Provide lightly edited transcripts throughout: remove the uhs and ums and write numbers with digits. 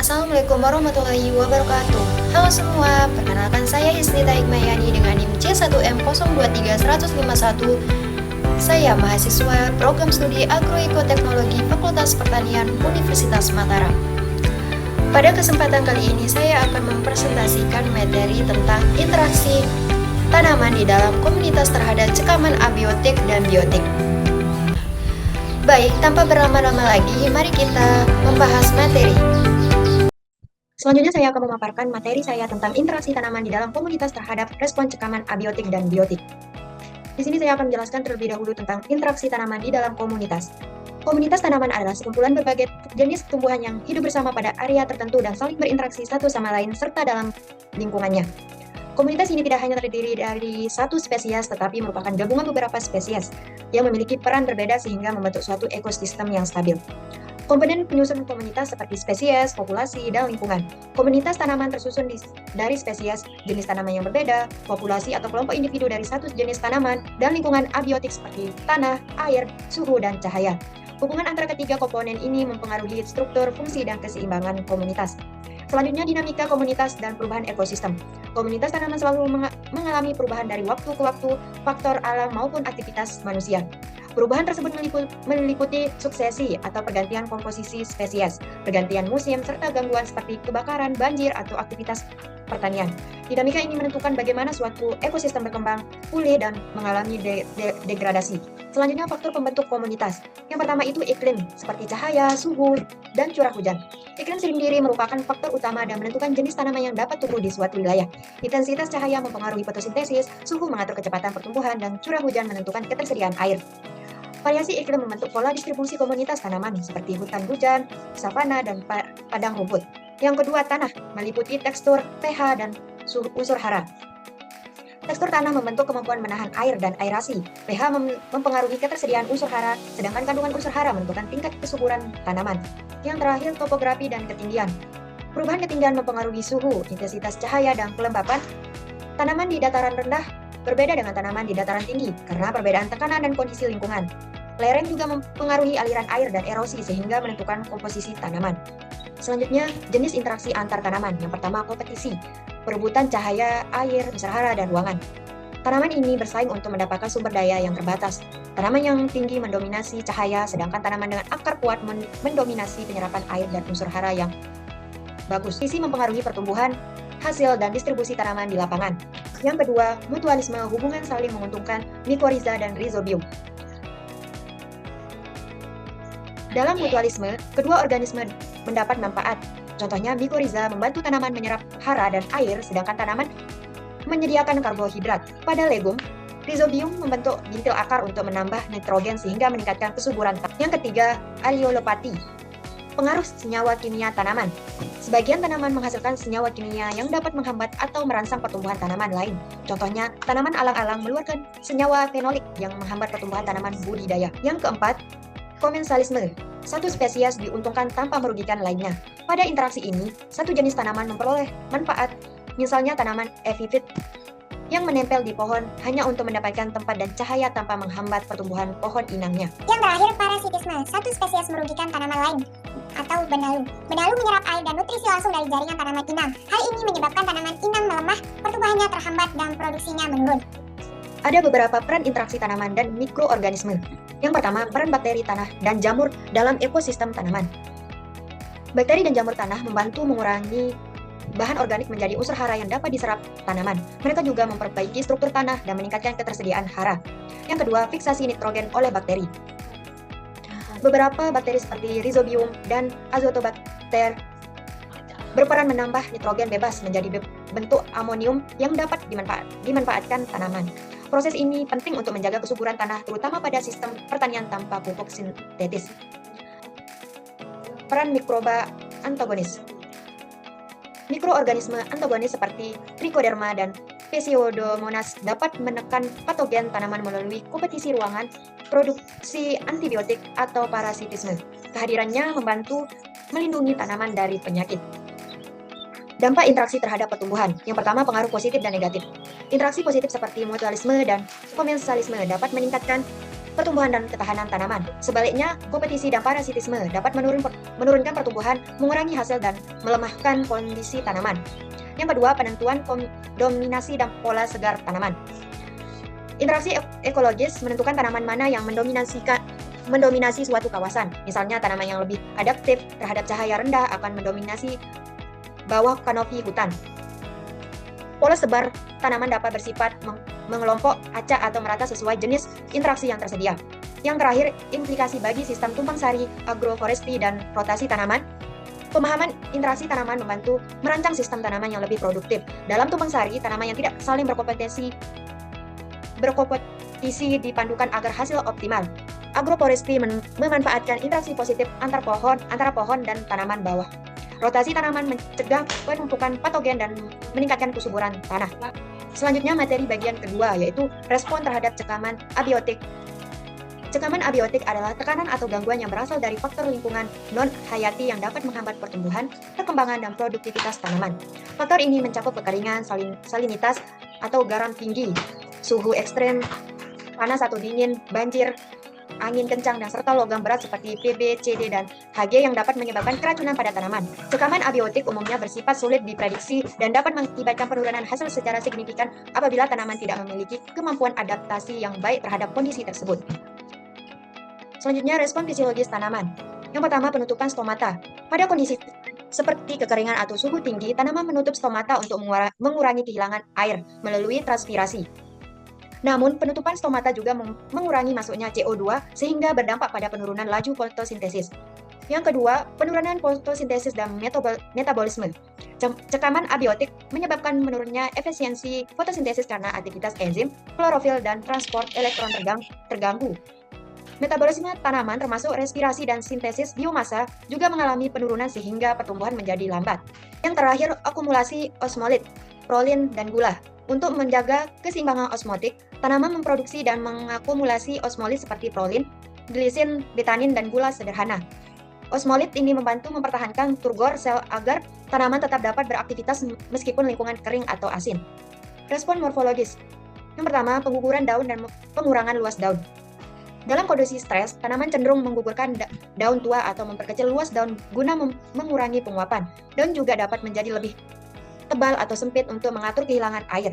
Assalamualaikum warahmatullahi wabarakatuh. Halo semua, perkenalkan saya Hisnita Hikmayani dengan NIM C1M023151. Saya mahasiswa program studi Agroekoteknologi Fakultas Pertanian Universitas Mataram. Pada kesempatan kali ini saya akan mempresentasikan materi tentang interaksi tanaman di dalam komunitas terhadap cekaman abiotik dan biotik. Baik, tanpa berlama-lama lagi, mari kita membahas materi. Selanjutnya saya akan memaparkan materi saya tentang interaksi tanaman di dalam komunitas terhadap respon cekaman abiotik dan biotik. Di sini saya akan menjelaskan terlebih dahulu tentang interaksi tanaman di dalam komunitas. Komunitas tanaman adalah sekumpulan berbagai jenis tumbuhan yang hidup bersama pada area tertentu dan saling berinteraksi satu sama lain serta dalam lingkungannya. Komunitas ini tidak hanya terdiri dari satu spesies, tetapi merupakan gabungan beberapa spesies yang memiliki peran berbeda sehingga membentuk suatu ekosistem yang stabil. Komponen penyusun komunitas seperti spesies, populasi, dan lingkungan. Komunitas tanaman tersusun dari spesies, jenis tanaman yang berbeda, populasi atau kelompok individu dari satu jenis tanaman, dan lingkungan abiotik seperti tanah, air, suhu, dan cahaya. Hubungan antara ketiga komponen ini mempengaruhi struktur, fungsi, dan keseimbangan komunitas. Selanjutnya, dinamika komunitas dan perubahan ekosistem. Komunitas tanaman selalu mengalami perubahan dari waktu ke waktu, faktor alam maupun aktivitas manusia. Perubahan tersebut meliputi suksesi atau pergantian komposisi spesies, pergantian musim, serta gangguan seperti kebakaran, banjir, atau aktivitas pertanian. Dinamika ini menentukan bagaimana suatu ekosistem berkembang, pulih, dan mengalami degradasi. Selanjutnya, faktor pembentuk komunitas. Yang pertama itu iklim, seperti cahaya, suhu, dan curah hujan. Iklim sendiri merupakan faktor utama dan menentukan jenis tanaman yang dapat tumbuh di suatu wilayah. Intensitas cahaya mempengaruhi fotosintesis, suhu mengatur kecepatan pertumbuhan, dan curah hujan menentukan ketersediaan air. Variasi iklim membentuk pola distribusi komunitas tanaman seperti hutan hujan, savana, dan padang rumput. Yang kedua, tanah meliputi tekstur, pH, dan unsur hara. Tekstur tanah membentuk kemampuan menahan air dan aerasi. pH mempengaruhi ketersediaan unsur hara, sedangkan kandungan unsur hara menentukan tingkat kesuburan tanaman. Yang terakhir, topografi dan ketinggian. Perubahan ketinggian mempengaruhi suhu, intensitas cahaya, dan kelembapan. Tanaman di dataran rendah berbeda dengan tanaman di dataran tinggi karena perbedaan tekanan dan kondisi lingkungan. Lereng juga mempengaruhi aliran air dan erosi sehingga menentukan komposisi tanaman. Selanjutnya, jenis interaksi antar tanaman. Yang pertama, kompetisi, perebutan cahaya, air, unsur hara, dan ruangan. Tanaman ini bersaing untuk mendapatkan sumber daya yang terbatas. Tanaman yang tinggi mendominasi cahaya, sedangkan tanaman dengan akar kuat mendominasi penyerapan air dan unsur hara yang bagus. Kompetisi mempengaruhi pertumbuhan, hasil, dan distribusi tanaman di lapangan. Yang kedua, mutualisme, hubungan saling menguntungkan mikoriza dan rhizobium. Dalam mutualisme, kedua organisme mendapat manfaat. Contohnya, mikoriza membantu tanaman menyerap hara dan air, sedangkan tanaman menyediakan karbohidrat. Pada legum, rhizobium membentuk bintil akar untuk menambah nitrogen sehingga meningkatkan kesuburan. Yang ketiga, alveolopati, pengaruh senyawa kimia tanaman. Sebagian tanaman menghasilkan senyawa kimia yang dapat menghambat atau merangsang pertumbuhan tanaman lain. Contohnya, tanaman alang-alang mengeluarkan senyawa fenolik yang menghambat pertumbuhan tanaman budidaya. Yang keempat, komensalisme. Satu spesies diuntungkan tanpa merugikan lainnya. Pada interaksi ini, satu jenis tanaman memperoleh manfaat, misalnya tanaman epifit yang menempel di pohon hanya untuk mendapatkan tempat dan cahaya tanpa menghambat pertumbuhan pohon inangnya. Yang terakhir, parasitisme. Satu spesies merugikan tanaman lain atau benalu. Benalu menyerap air dan nutrisi langsung dari jaringan tanaman inang. Hal ini menyebabkan tanaman inang melemah, pertumbuhannya terhambat, dan produksinya menurun. Ada beberapa peran interaksi tanaman dan mikroorganisme. Yang pertama, peran bakteri tanah dan jamur dalam ekosistem tanaman. Bakteri dan jamur tanah membantu mengurangi bahan organik menjadi unsur hara yang dapat diserap tanaman. Mereka juga memperbaiki struktur tanah dan meningkatkan ketersediaan hara. Yang kedua, fiksasi nitrogen oleh bakteri. Beberapa bakteri seperti rhizobium dan azotobakter berperan menambah nitrogen bebas menjadi bentuk amonium yang dapat dimanfaatkan tanaman. Proses ini penting untuk menjaga kesuburan tanah, terutama pada sistem pertanian tanpa pupuk sintetis. Peran mikroba antagonis. Mikroorganisme antagonis seperti Trichoderma dan Pseudomonas dapat menekan patogen tanaman melalui kompetisi ruangan, produksi antibiotik, atau parasitisme. Kehadirannya membantu melindungi tanaman dari penyakit. Dampak interaksi terhadap pertumbuhan. Yang pertama, pengaruh positif dan negatif. Interaksi positif seperti mutualisme dan komensalisme dapat meningkatkan pertumbuhan dan ketahanan tanaman. Sebaliknya, kompetisi dan parasitisme dapat menurunkan pertumbuhan, mengurangi hasil, dan melemahkan kondisi tanaman. Yang kedua, penentuan dominasi dan pola segar tanaman. Interaksi ekologis menentukan tanaman mana yang mendominasi suatu kawasan. Misalnya, tanaman yang lebih adaptif terhadap cahaya rendah akan mendominasi bawah kanopi hutan. Pola sebar tanaman dapat bersifat mengelompok, acak, atau merata sesuai jenis interaksi yang tersedia. Yang terakhir, implikasi bagi sistem tumpang sari, agroforestry, dan rotasi tanaman. Pemahaman interaksi tanaman membantu merancang sistem tanaman yang lebih produktif. Dalam tumpang sari, tanaman yang tidak saling berkompetisi dipandukan agar hasil optimal. Agroforestry memanfaatkan interaksi positif antara pohon dan tanaman bawah. Rotasi tanaman mencegah penumpukan patogen dan meningkatkan kesuburan tanah. Selanjutnya, materi bagian kedua, yaitu respon terhadap cekaman abiotik. Cekaman abiotik adalah tekanan atau gangguan yang berasal dari faktor lingkungan non-hayati yang dapat menghambat pertumbuhan, perkembangan, dan produktivitas tanaman. Faktor ini mencakup kekeringan, salinitas atau garam tinggi, suhu ekstrem, panas atau dingin, banjir, angin kencang, dan serta logam berat seperti Pb, Cd, dan Hg yang dapat menyebabkan keracunan pada tanaman. Cekaman abiotik umumnya bersifat sulit diprediksi dan dapat mengakibatkan penurunan hasil secara signifikan apabila tanaman tidak memiliki kemampuan adaptasi yang baik terhadap kondisi tersebut. Selanjutnya, respon fisiologis tanaman. Yang pertama, penutupan stomata. Pada kondisi seperti kekeringan atau suhu tinggi, tanaman menutup stomata untuk mengurangi kehilangan air melalui transpirasi. Namun, penutupan stomata juga mengurangi masuknya CO2 sehingga berdampak pada penurunan laju fotosintesis. Yang kedua, penurunan fotosintesis dan metabolisme. Cekaman abiotik menyebabkan menurunnya efisiensi fotosintesis karena aktivitas enzim, klorofil, dan transport elektron terganggu. Metabolisme tanaman termasuk respirasi dan sintesis biomasa juga mengalami penurunan sehingga pertumbuhan menjadi lambat. Yang terakhir, akumulasi osmolit, prolin, dan gula. Untuk menjaga keseimbangan osmotik, tanaman memproduksi dan mengakumulasi osmolit seperti prolin, glisin, betanin, dan gula sederhana. Osmolit ini membantu mempertahankan turgor sel agar tanaman tetap dapat beraktivitas meskipun lingkungan kering atau asin. Respon morfologis. Yang pertama, pengguguran daun dan pengurangan luas daun. Dalam kondisi stres, tanaman cenderung menggugurkan daun tua atau memperkecil luas daun guna mengurangi penguapan. Daun juga dapat menjadi lebih tebal atau sempit untuk mengatur kehilangan air.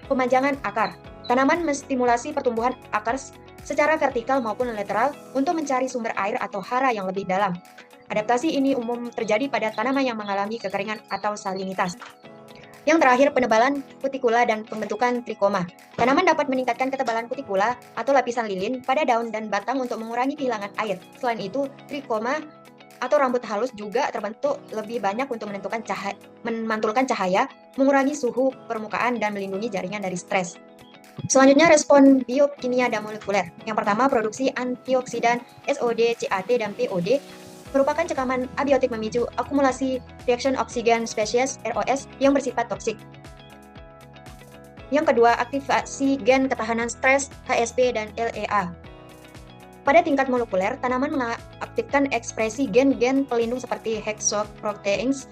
Pemanjangan akar. Tanaman menstimulasi pertumbuhan akar secara vertikal maupun lateral untuk mencari sumber air atau hara yang lebih dalam. Adaptasi ini umum terjadi pada tanaman yang mengalami kekeringan atau salinitas. Yang terakhir, penebalan kutikula dan pembentukan trikoma. Tanaman dapat meningkatkan ketebalan kutikula atau lapisan lilin pada daun dan batang untuk mengurangi kehilangan air. Selain itu, trikoma atau rambut halus juga terbentuk lebih banyak untuk memantulkan cahaya, mengurangi suhu permukaan, dan melindungi jaringan dari stres. Selanjutnya, respon biokimia dan molekuler. Yang pertama, produksi antioksidan SOD, CAT, dan POD merupakan cekaman abiotik memicu akumulasi reaction oksigen spesies ROS yang bersifat toksik. Yang kedua, aktivasi gen ketahanan stres HSP dan LEA. Pada tingkat molekuler, tanaman mengaktifkan ekspresi gen-gen pelindung seperti hexoproteins,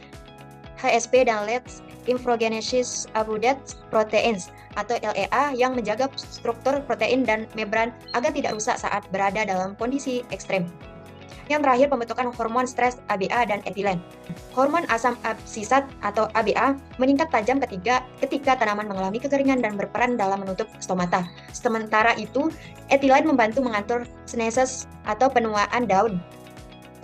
HSP, dan Let's Infogenesis Abundant Proteins atau LEA yang menjaga struktur protein dan membran agar tidak rusak saat berada dalam kondisi ekstrem. Yang terakhir, pembentukan hormon stres ABA dan etilen. Hormon asam absisat atau ABA meningkat tajam ketika tanaman mengalami kekeringan dan berperan dalam menutup stomata. Sementara itu, etilen membantu mengatur senescence atau penuaan daun,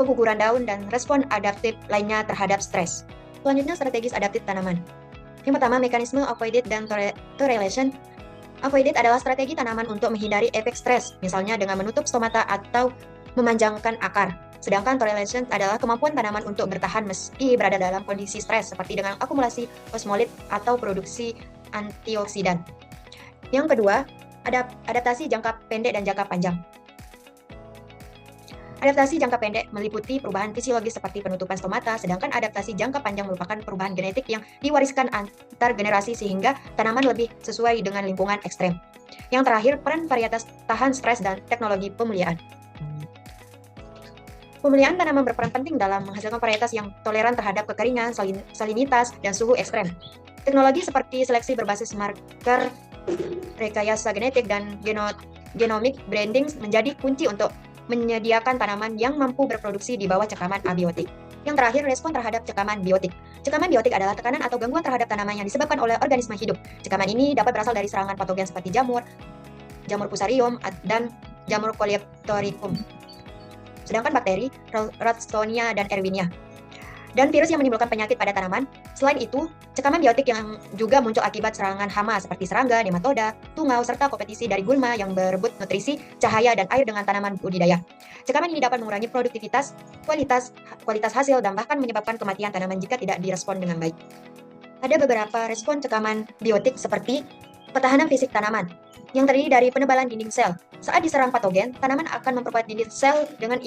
pengguguran daun, dan respon adaptif lainnya terhadap stres. Selanjutnya, strategis adaptif tanaman. Yang pertama, mekanisme avoided dan toleration. Avoided adalah strategi tanaman untuk menghindari efek stres, misalnya dengan menutup stomata atau memanjangkan akar. Sedangkan toleration adalah kemampuan tanaman untuk bertahan meski berada dalam kondisi stres, seperti dengan akumulasi osmolit atau produksi antioksidan. Yang kedua, adaptasi jangka pendek dan jangka panjang. Adaptasi jangka pendek meliputi perubahan fisiologis seperti penutupan stomata, sedangkan adaptasi jangka panjang merupakan perubahan genetik yang diwariskan antar generasi sehingga tanaman lebih sesuai dengan lingkungan ekstrem. Yang terakhir, peran varietas tahan stres dan teknologi pemuliaan. Pemuliaan tanaman berperan penting dalam menghasilkan varietas yang toleran terhadap kekeringan, salinitas, dan suhu ekstrem. Teknologi seperti seleksi berbasis marker, rekayasa genetik, dan genomic branding menjadi kunci untuk menyediakan tanaman yang mampu berproduksi di bawah cekaman abiotik. Yang terakhir, respon terhadap cekaman biotik. Cekaman biotik adalah tekanan atau gangguan terhadap tanaman yang disebabkan oleh organisme hidup. Cekaman ini dapat berasal dari serangan patogen seperti jamur fusarium, dan jamur coleoptricum. Sedangkan bakteri, Ralstonia dan Erwinia, dan virus yang menimbulkan penyakit pada tanaman. Selain itu, cekaman biotik yang juga muncul akibat serangan hama seperti serangga, nematoda, tungau, serta kompetisi dari gulma yang berebut nutrisi, cahaya, dan air dengan tanaman budidaya. Cekaman ini dapat mengurangi produktivitas, kualitas hasil, dan bahkan menyebabkan kematian tanaman jika tidak direspon dengan baik. Ada beberapa respon cekaman biotik seperti pertahanan fisik tanaman, yang terdiri dari penebalan dinding sel. Saat diserang patogen, tanaman akan memperkuat dinding sel dengan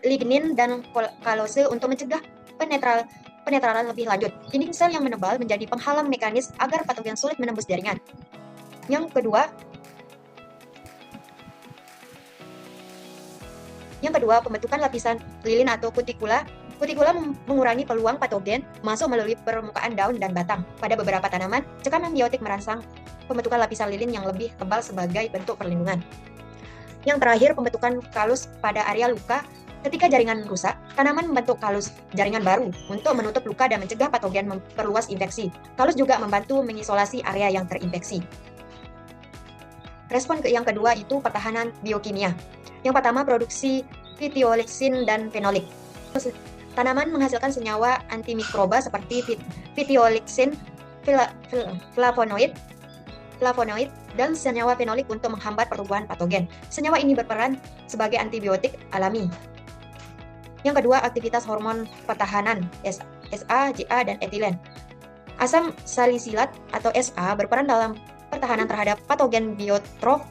lignin dan kalose untuk mencegah penetralan lebih lanjut. Dinding sel yang menebal menjadi penghalang mekanis agar patogen sulit menembus jaringan. Yang kedua, pembentukan lapisan lilin atau kutikula. Kutikula mengurangi peluang patogen masuk melalui permukaan daun dan batang. Pada beberapa tanaman, cekaman biotik merangsang pembentukan lapisan lilin yang lebih tebal sebagai bentuk perlindungan. Yang terakhir, pembentukan kalus pada area luka. Ketika jaringan rusak, tanaman membentuk kalus jaringan baru untuk menutup luka dan mencegah patogen memperluas infeksi. Kalus juga membantu mengisolasi area yang terinfeksi. Respon yang kedua itu pertahanan biokimia. Yang pertama, produksi phytolexin dan fenolik. Tanaman menghasilkan senyawa antimikroba seperti phytolexin, flavonoid, dan senyawa fenolik untuk menghambat pertumbuhan patogen. Senyawa ini berperan sebagai antibiotik alami. Yang kedua, aktivitas hormon pertahanan SA, JA, dan etilen. Asam salisilat atau SA berperan dalam pertahanan terhadap patogen biotrof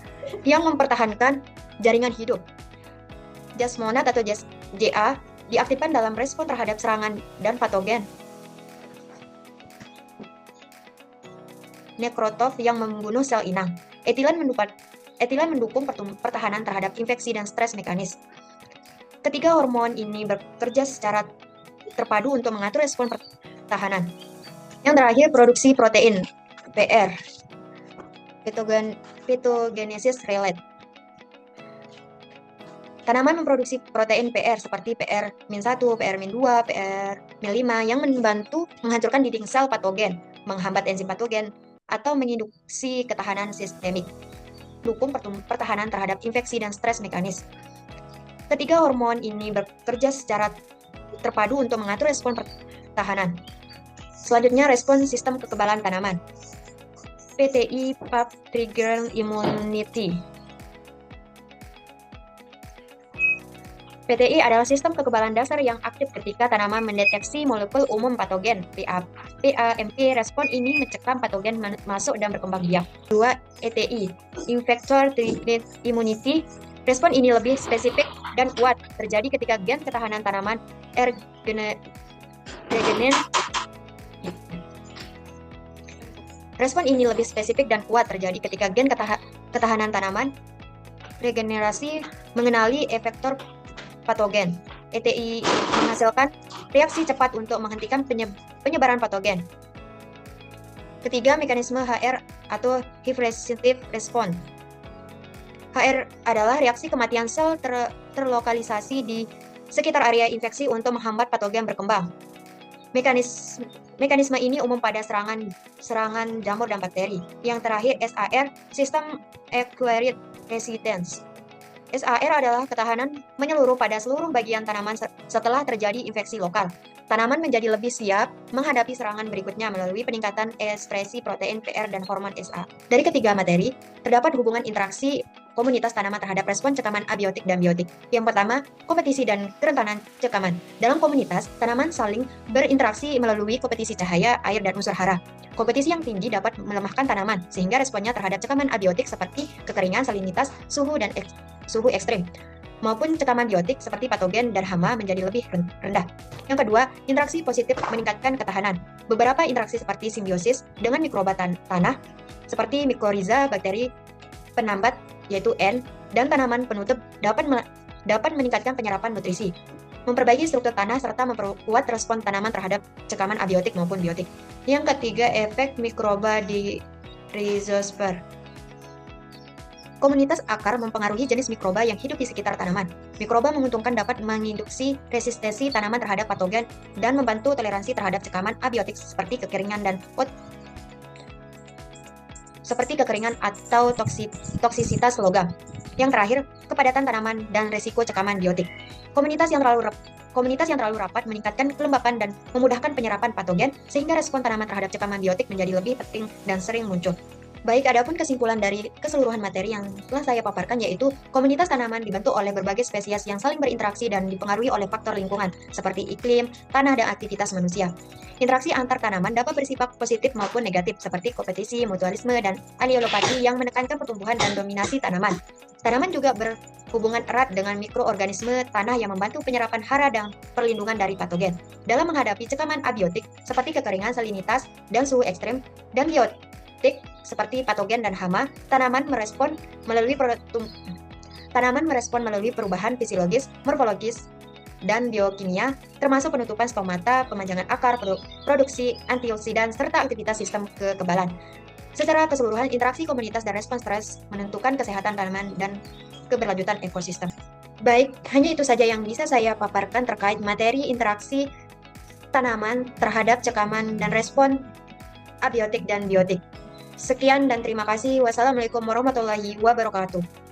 yang mempertahankan jaringan hidup. Jasmonat atau JA diaktifkan dalam respon terhadap serangan dan patogen. Nekrotof yang membunuh sel inang. Etilen mendukung pertahanan terhadap infeksi dan stres mekanis. Ketiga hormon ini bekerja secara terpadu untuk mengatur respon pertahanan. Yang terakhir, produksi protein PR, phytogenesis relate. Tanaman memproduksi protein PR seperti PR-1, PR-2, PR-5 yang membantu menghancurkan dinding sel patogen, menghambat enzim patogen, atau menginduksi ketahanan sistemik, dukung pertahanan terhadap infeksi dan stres mekanis. Ketiga hormon ini bekerja secara terpadu untuk mengatur respon pertahanan. Selanjutnya, respon sistem kekebalan tanaman. PTI, Pap Trigger Immunity. PTI adalah sistem kekebalan dasar yang aktif ketika tanaman mendeteksi molekul umum patogen, PAMP. Respon ini mencegah patogen masuk dan berkembang biak. 2. ETI, Effector Triggered Immunity. Respon ini lebih spesifik dan kuat, terjadi ketika gen ketahanan tanaman Respon ini lebih spesifik dan kuat terjadi ketika gen ketahanan tanaman regenerasi mengenali efektor patogen. ETI menghasilkan reaksi cepat untuk menghentikan penyebaran patogen. Ketiga, mekanisme HR atau Hive Resistive Response. HR adalah reaksi kematian sel terlokalisasi di sekitar area infeksi untuk menghambat patogen berkembang. Mekanisme ini umum pada serangan jamur dan bakteri. Yang terakhir, SAR, System Acquired Resistance. SAR adalah ketahanan menyeluruh pada seluruh bagian tanaman setelah terjadi infeksi lokal. Tanaman menjadi lebih siap menghadapi serangan berikutnya melalui peningkatan ekspresi protein PR dan hormon SA. Dari ketiga materi, terdapat hubungan interaksi komunitas tanaman terhadap respon cekaman abiotik dan biotik. Yang pertama, kompetisi dan kerentanan cekaman. Dalam komunitas, tanaman saling berinteraksi melalui kompetisi cahaya, air, dan unsur hara. Kompetisi yang tinggi dapat melemahkan tanaman, sehingga responnya terhadap cekaman abiotik seperti kekeringan, salinitas, suhu ekstrim, maupun cekaman biotik seperti patogen dan hama menjadi lebih rendah. Yang kedua, interaksi positif meningkatkan ketahanan. Beberapa interaksi seperti simbiosis dengan mikroba tanah, seperti mikoriza, bakteri penambat, yaitu N, dan tanaman penutup dapat meningkatkan penyerapan nutrisi, memperbaiki struktur tanah, serta memperkuat respon tanaman terhadap cekaman abiotik maupun biotik. Yang ketiga, efek mikroba di rhizosfer. Komunitas akar mempengaruhi jenis mikroba yang hidup di sekitar tanaman. Mikroba menguntungkan dapat menginduksi resistensi tanaman terhadap patogen dan membantu toleransi terhadap cekaman abiotik seperti kekeringan atau toksisitas logam. Yang terakhir, kepadatan tanaman dan resiko cekaman biotik. Komunitas yang terlalu rapat meningkatkan kelembapan dan memudahkan penyerapan patogen sehingga respon tanaman terhadap cekaman biotik menjadi lebih penting dan sering muncul. Baik, adapun kesimpulan dari keseluruhan materi yang telah saya paparkan yaitu komunitas tanaman dibentuk oleh berbagai spesies yang saling berinteraksi dan dipengaruhi oleh faktor lingkungan seperti iklim, tanah, dan aktivitas manusia. Interaksi antar tanaman dapat bersifat positif maupun negatif seperti kompetisi, mutualisme, dan aliolopati yang menekankan pertumbuhan dan dominasi tanaman. Tanaman juga berhubungan erat dengan mikroorganisme tanah yang membantu penyerapan hara dan perlindungan dari patogen. Dalam menghadapi cekaman abiotik seperti kekeringan, salinitas, dan suhu ekstrem, dan biotik seperti patogen dan hama, tanaman merespon melalui perubahan fisiologis, morfologis, dan biokimia, termasuk penutupan stomata, pemajangan akar, produksi antioksidan, serta aktivitas sistem kekebalan. Secara keseluruhan, interaksi komunitas dan respons stres menentukan kesehatan tanaman dan keberlanjutan ekosistem. Baik, hanya itu saja yang bisa saya paparkan terkait materi interaksi tanaman terhadap cekaman dan respon abiotik dan biotik. Sekian dan terima kasih. Wassalamualaikum warahmatullahi wabarakatuh.